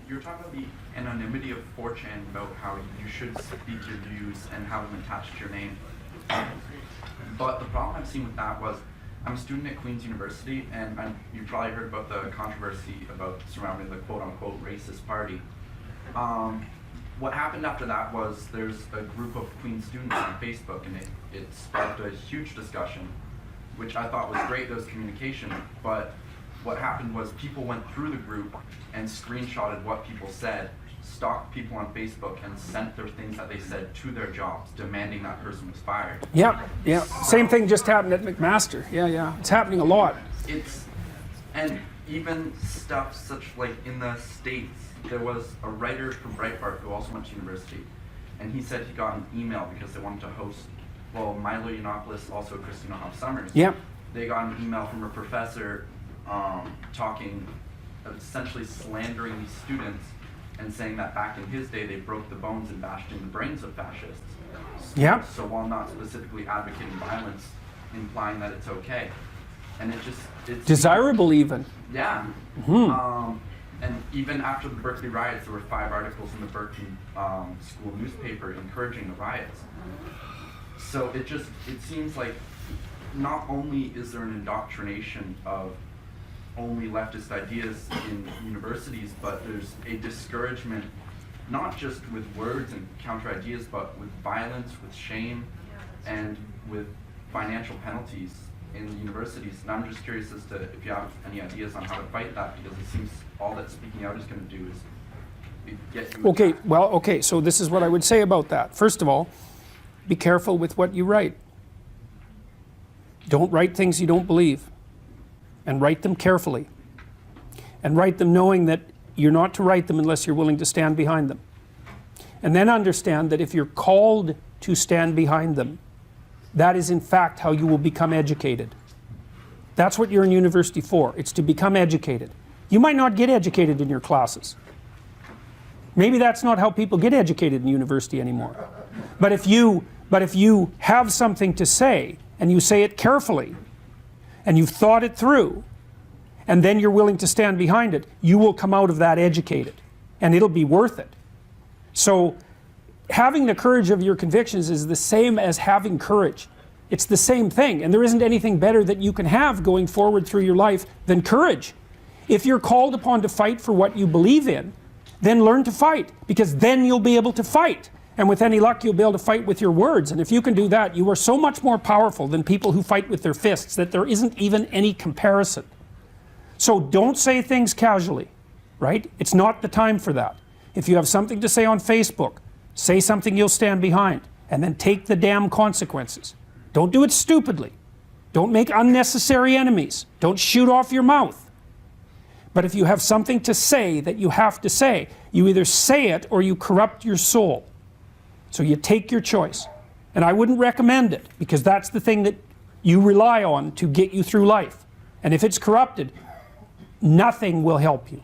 you're talking about the anonymity of 4chan, about how you should speak your views and have them attached to your name. But the problem I've seen with that was, I'm a student at Queen's University, and you probably heard about the controversy about surrounding the quote-unquote racist party. What happened after that was there's a group of Queen's students on Facebook, and it sparked a huge discussion, which I thought was great. There was communication, but what happened was people went through the group and screenshotted what people said, stalked people on Facebook, and sent their things that they said to their jobs, demanding that person was fired. Yeah, yeah. Same thing just happened at McMaster. Yeah, yeah. It's happening a lot. And even stuff such like in the States, there was a writer from Breitbart who also went to university, and he said he got an email because they wanted to host, well, Milo Yiannopoulos, also Christina Hoff Sommers. Yeah. They got an email from a professor talking, essentially slandering these students and saying that back in his day they broke the bones and bashed in the brains of fascists. Yeah. So while not specifically advocating violence, implying that it's okay. And it's desirable even. Yeah. Mm-hmm. And even after the Berkeley riots, there were 5 articles in the Berkeley school newspaper encouraging the riots. So it seems like not only is there an indoctrination of only leftist ideas in universities, but there's a discouragement, not just with words and counter ideas, but with violence, with shame, and with financial penalties in the universities. And I'm just curious as to if you have any ideas on how to fight that, because it seems all that speaking out is going to do is get you attacked. Okay, so this is what I would say about that. First of all, be careful with what you write. Don't write things you don't believe, and write them carefully. And write them knowing that you're not to write them unless you're willing to stand behind them. And then understand that if you're called to stand behind them, that is in fact how you will become educated. That's what you're in university for. It's to become educated. You might not get educated in your classes. Maybe that's not how people get educated in university anymore. But if you have something to say, and you say it carefully, and you've thought it through, and then you're willing to stand behind it, you will come out of that educated, and it'll be worth it. So having the courage of your convictions is the same as having courage. It's the same thing, and there isn't anything better that you can have going forward through your life than courage. If you're called upon to fight for what you believe in, then learn to fight, because then you'll be able to fight. And with any luck, you'll be able to fight with your words. And if you can do that, you are so much more powerful than people who fight with their fists that there isn't even any comparison. So don't say things casually, right? It's not the time for that. If you have something to say on Facebook, say something you'll stand behind, and then take the damn consequences. Don't do it stupidly. Don't make unnecessary enemies. Don't shoot off your mouth. But if you have something to say that you have to say, you either say it or you corrupt your soul. So you take your choice. And I wouldn't recommend it, because that's the thing that you rely on to get you through life. And if it's corrupted, nothing will help you.